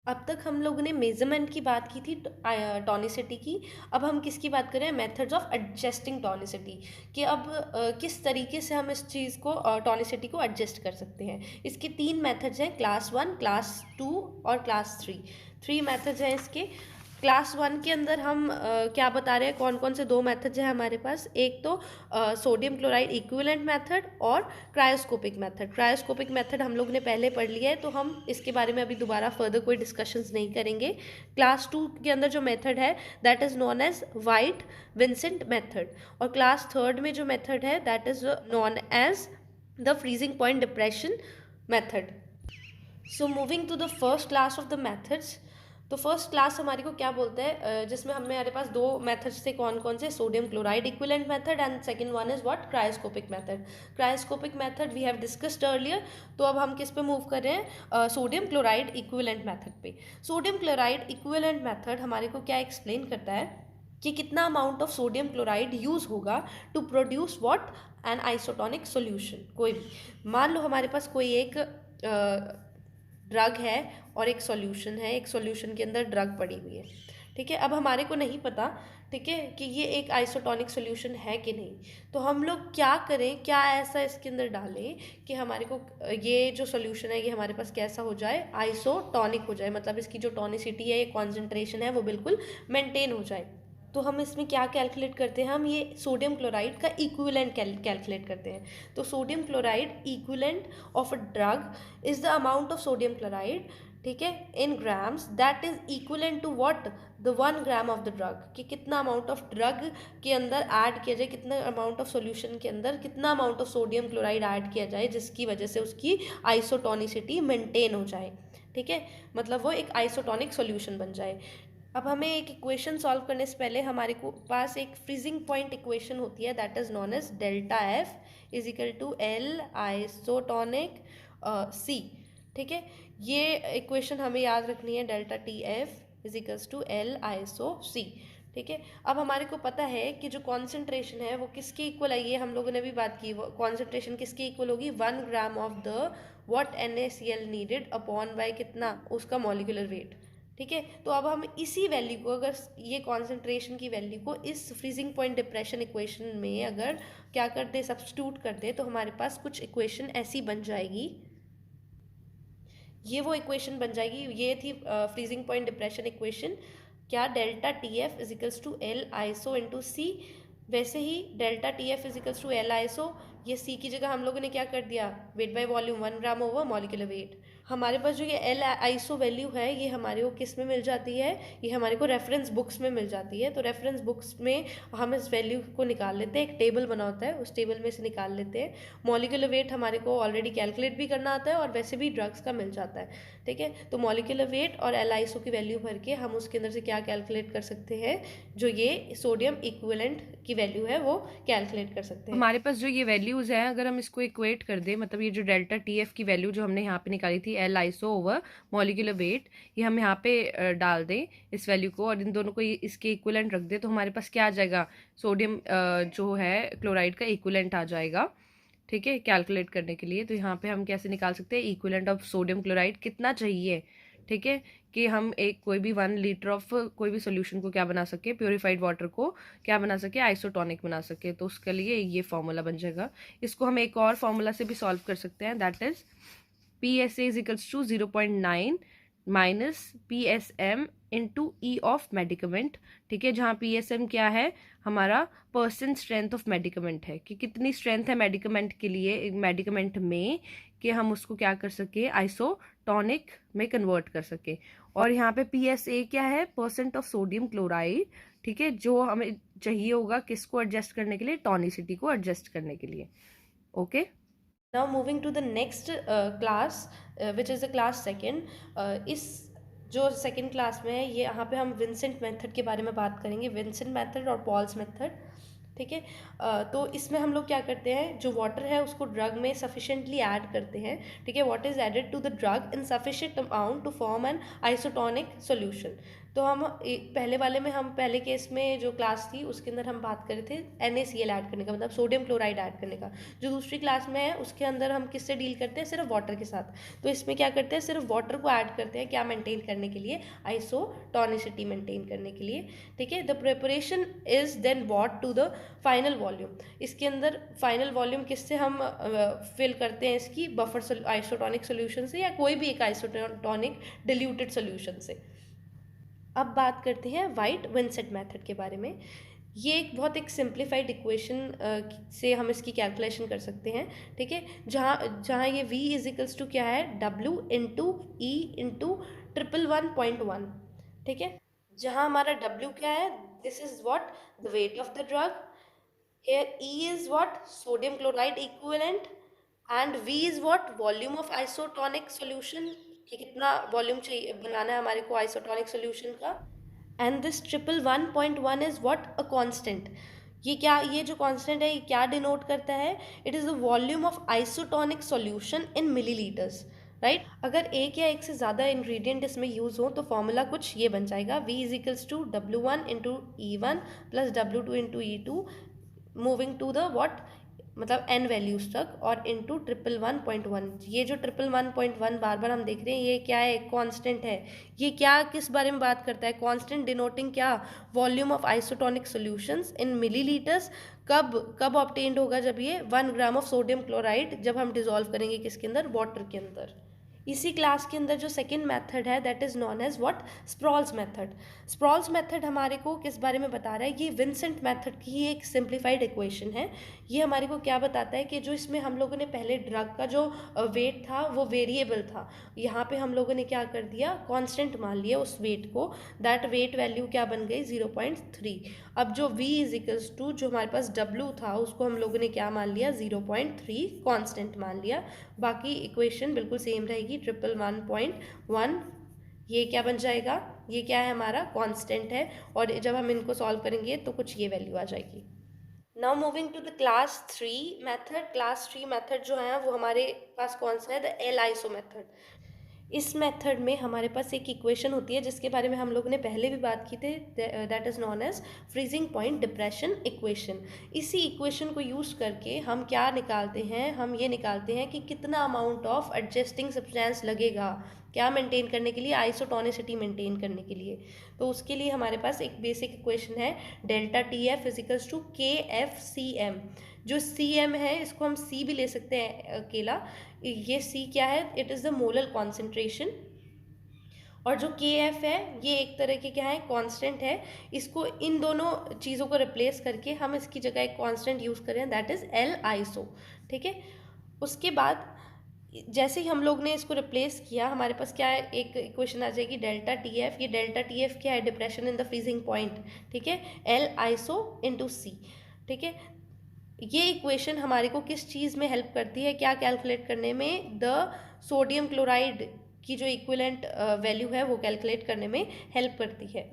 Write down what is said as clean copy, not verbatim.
अब तक हम लोगों ने मेजरमेंट की बात की थी, टॉनिसिटी की। अब हम किसकी बात करें? मेथड्स ऑफ एडजस्टिंग टॉनिसिटी, कि अब किस तरीके से हम इस चीज़ को, टॉनिसिटी को एडजस्ट कर सकते हैं। इसके तीन मेथड्स हैं, क्लास 1, क्लास 2 और क्लास 3। 3 मेथड्स हैं इसके। क्लास 1 के अंदर हम क्या बता रहे हैं, कौन कौन से दो मेथड्स हैं हमारे पास? एक तो सोडियम क्लोराइड इक्विवेलेंट मेथड और क्रायोस्कोपिक मेथड। क्रायोस्कोपिक मेथड हम लोग ने पहले पढ़ लिया है, तो हम इसके बारे में अभी दोबारा फर्दर कोई डिस्कशंस नहीं करेंगे। क्लास 2 के अंदर जो मेथड है that is known as White Vincent method, और क्लास 3 में जो मेथड है that is known as the freezing point depression method. So moving to the first class of the methods. तो फर्स्ट क्लास हमारे को क्या बोलते हैं, जिसमें हमारे पास दो मेथड्स थे, कौन कौन से? Sodium chloride equivalent method and second one is what? Cryoscopic method. Cryoscopic method we have discussed earlier. तो अब हम किस पे मूव कर रहे हैं? सोडियम क्लोराइड इक्विवेलेंट मेथड पे। सोडियम क्लोराइड इक्विवेलेंट मेथड हमारे को क्या एक्सप्लेन करता है कि कितना amount of sodium chloride use होगा to produce what? An isotonic solution. कोई भी मान लो हमारे पास कोई एक ड्रग है और एक सॉल्यूशन है, एक सॉल्यूशन के अंदर ड्रग पड़ी हुई है, ठीक है। अब हमारे को नहीं पता, ठीक है, कि ये एक आइसोटोनिक सॉल्यूशन है कि नहीं। तो हम लोग क्या करें, क्या ऐसा इसके अंदर डालें कि हमारे को ये जो सॉल्यूशन है ये हमारे पास कैसा हो जाए? आइसोटोनिक हो जाए, मतलब इसकी जो टॉनिसिटी है, ये कॉन्सेंट्रेशन है, वो बिल्कुल मेंटेन हो जाए। तो हम इसमें क्या कैलकुलेट करते हैं? हम ये सोडियम क्लोराइड का इक्विवेलेंट कैलकुलेट करते हैं। तो sodium chloride equivalent of a drug is the amount of sodium chloride, ठीक है, in grams that is equivalent to what? The 1 gram of the drug, कि कितना अमाउंट ऑफ ड्रग के अंदर ऐड किया जाए, कितना अमाउंट ऑफ सॉल्यूशन के अंदर कितना amount of sodium chloride add किया जाए, जिसकी वजह से उसकी आइसोटोनिसिटी मेंटेन हो जाए, ठीक है, मतलब वो एक आइसोटोनिक सॉल्यूशन बन जाए। अब हमें एक इक्वेशन सॉल्व करने से पहले हमारे को पास एक फ्रीजिंग पॉइंट इक्वेशन होती है that is known as delta F is equal to L isotonic C, ठीक है। ये इक्वेशन हमें याद रखनी है, delta T F is equals to L iso C, ठीक है। अब हमारे को पता है कि जो कॉन्सेंट्रेशन है वो किसके इक्वल है, ये हम लोगों ने भी बात की। वो कॉन्सेंट्रेशन किसके इक्वल होगी? 1 gram of the what? NaCl needed upon bye कितना? उसका मॉलिक्यूलर वेट, ठीक है। तो अब हम इसी वैल्यू को, अगर ये कॉन्सेंट्रेशन की वैल्यू को इस फ्रीजिंग पॉइंट डिप्रेशन इक्वेशन में अगर क्या कर दे, सब्स्टिट्यूट कर दे, तो हमारे पास कुछ इक्वेशन ऐसी बन जाएगी। ये वो इक्वेशन बन जाएगी, ये थी फ्रीजिंग पॉइंट डिप्रेशन इक्वेशन। क्या? Delta T F is equals to L iso into C. वैसे ही delta T F is equals to L iso, ये सी की जगह हम लोगों ने क्या कर दिया? Weight by volume 1 gram over molecular weight. हमारे पास जो ये एल आइसो वैल्यू है ये हमारे को किस में मिल जाती है? ये हमारे को रेफरेंस बुक्स में मिल जाती है। तो रेफरेंस बुक्स में हम इस वैल्यू को निकाल लेते हैं, एक टेबल बना होता है, उस टेबल में से निकाल लेते हैं। मॉलिक्यूलर वेट हमारे को ऑलरेडी कैलकुलेट भी करना आता है और वैसे भी ड्रग्स का मिल जाता है, ठीक है। तो मॉलिक्यूलर वेट और एल आइसो की वैल्यू भर के हम उसके अंदर से क्या कैलकुलेट कर सकते हैं? जो ये सोडियम इक्विवेलेंट की वैल्यू है वो कैलकुलेट कर सकते हैं। हमारे पास जो ये वैल्यूज़ हैं, अगर हम इसको इक्वेट कर दें, मतलब ये जो डेल्टा टी एफ की वैल्यू जो हमने यहाँ पे निकाली थी, L iso over molecular weight, ये हम यहाँ पे डाल दें इस वैल्यू को और इन दोनों को इसके इक्विवेलेंट रख दें, तो हमारे पास क्या आ जाएगा? सोडियम जो है क्लोराइड का इक्विवेलेंट आ जाएगा, ठीक है, कैलकुलेट करने के लिए। तो यहाँ पे हम कैसे निकाल सकते हैं? इक्विवेलेंट ऑफ सोडियम क्लोराइड कितना चाहिए, ठीक है, कि हम एक कोई भी 1 लीटर ऑफ कोई भी सोल्यूशन को क्या बना सके, प्योरीफाइड वाटर को क्या बना सके? आइसोटोनिक बना सके। तो उसके लिए ये फॉर्मूला बन जाएगा। इसको हम एक और फॉर्मूला से भी सॉल्व कर सकते हैं, that is P S A is equals to 0.9 minus P S M into E of medicament, ठीक है, जहाँ पी एस एम क्या है? हमारा परसेंट स्ट्रेंथ ऑफ मेडिकमेंट है, कि कितनी स्ट्रेंथ है मेडिकमेंट के लिए, मेडिकमेंट में, कि हम उसको क्या कर सके? आइसोटोनिक में कन्वर्ट कर सके। और यहाँ पे पी एस ए क्या है? परसेंट ऑफ सोडियम क्लोराइड, ठीक है, जो हमें चाहिए होगा किसको एडजस्ट करने के लिए? टॉनिसिटी को एडजस्ट करने के लिए। Okay, now moving to the next class which is the class second. इस जो सेकेंड क्लास में है ये, यहाँ पे हम विंसेंट मेथड के बारे में बात करेंगे, विंसेंट मेथड और पॉल्स मेथड, ठीक है। तो इसमें हम लोग क्या करते हैं, जो वाटर है उसको ड्रग में सफिशेंटली ऐड करते हैं, ठीक है। What is added to the drug in sufficient amount to form an isotonic solution. तो हम पहले वाले में, हम पहले केस में जो क्लास थी उसके अंदर हम बात कर रहे थे NaCl ऐड करने का, मतलब सोडियम क्लोराइड ऐड करने का। जो दूसरी क्लास में है उसके अंदर हम किससे डील करते हैं, सिर्फ वाटर के साथ। तो इसमें क्या करते हैं, सिर्फ वाटर को ऐड करते हैं, क्या मेंटेन करने के लिए, आइसोटोनिसिटी मेंटेन करने के लिए। ठीक है, the preparation is then bought to the final volume. इसके अंदर फाइनल वॉल्यूम किससे हम फिल करते हैं, इसकी बफर आइसोटोनिक सोल्यूशन से, या कोई भी एक आइसोटोनिक डिल्यूटेड सोल्यूशन से। अब बात करते हैं वाइट विंसेंट मेथड के बारे में। ये एक बहुत एक सिंप्लीफाइड इक्वेशन से हम इसकी कैलकुलेशन कर सकते हैं। ठीक है, जहाँ जहाँ ये V इज इक्वल्स टू क्या है, W इंटू E इंटू 111.1। ठीक है, जहाँ हमारा W क्या है, this is what the weight of the drug, here E is what sodium chloride equivalent and V is what volume of isotonic solution, कि कितना वॉल्यूम चाहिए बनाना है हमारे को आइसोटोनिक सॉल्यूशन का। And this 111.1 is what a constant. ये क्या, ये जो कांस्टेंट है ये क्या डिनोट करता है, it is the volume of isotonic solution in millilitres, right. अगर एक या एक से ज़्यादा इंग्रेडिएंट इसमें यूज़ हो तो फॉर्मूला कुछ ये बन जाएगा, V is equals to W1 into E1 plus W2 into E2 moving to the what, मतलब n वैल्यूज तक, और इंटू 111.1। ये जो 111.1 बार बार हम देख रहे हैं, ये क्या है, कांस्टेंट है। ये क्या किस बारे में बात करता है, कांस्टेंट डिनोटिंग क्या, volume of isotonic solutions in millilitres. कब कब ऑब्टेन्ड होगा, जब ये 1 ग्राम ऑफ सोडियम क्लोराइड जब हम डिजोल्व करेंगे किसके अंदर, वाटर के अंदर। इसी क्लास के अंदर जो सेकेंड मेथड है that is known as what, Sprowls method. Sprowls method हमारे को किस बारे में बता रहा है, ये विंसेंट मेथड की ही एक सिंप्लीफाइड इक्वेशन है। ये हमारे को क्या बताता है कि जो इसमें हम लोगों ने पहले ड्रग का जो वेट था वो वेरिएबल था, यहाँ पे हम लोगों ने क्या कर दिया, कांस्टेंट मान लिया उस वेट को। दैट वेट वैल्यू क्या बन गई, 0.3। अब जो V इज इक्वल्स टू जो हमारे पास W था उसको हम लोगों ने क्या मान लिया, 0.3 कांस्टेंट मान लिया। बाकी इक्वेशन बिल्कुल सेम रहेगी, 111.1 ये क्या बन जाएगा, ये क्या है हमारा कांस्टेंट है, और जब हम इनको सॉल्व करेंगे तो कुछ ये वैल्यू आ जाएगी। Now moving to the class 3 method. Class 3 method जो है वो हमारे पास कौन सा है, द एल-आइसो मेथड। इस मेथड में हमारे पास एक इक्वेशन होती है जिसके बारे में हम लोगों ने पहले भी बात की थी, that is known as freezing point depression equation. इसी इक्वेशन को यूज़ करके हम क्या निकालते हैं, हम ये निकालते हैं कि कितना अमाउंट ऑफ एडजस्टिंग सब्सटेंस लगेगा क्या मेंटेन करने के लिए, आइसोटोनिसिटी मेंटेन करने के लिए। तो उसके लिए हमारे पास एक बेसिक इक्वेशन है, delta TF equals to KFCM। जो CM है इसको हम C भी ले सकते हैं अकेला, ये C क्या है, it is the molar concentration. और जो KF है ये एक तरह के क्या है, कांस्टेंट है। इसको इन दोनों चीज़ों को रिप्लेस करके हम इसकी जगह एक कांस्टेंट यूज़ करें, दैट इज़ L-आइसो। ठीक है, उसके बाद जैसे ही हम लोग ने इसको रिप्लेस किया हमारे पास क्या है, एक इक्वेशन आ जाएगी डेल्टा TF। ये डेल्टा TF क्या है, depression in the freezing point. ठीक है, L-आइसो इंटू C। ठीक है, ये इक्वेशन हमारे को किस चीज़ में हेल्प करती है, क्या कैलकुलेट करने में, द सोडियम क्लोराइड की जो इक्विवेलेंट वैल्यू है वो कैलकुलेट करने में हेल्प करती है।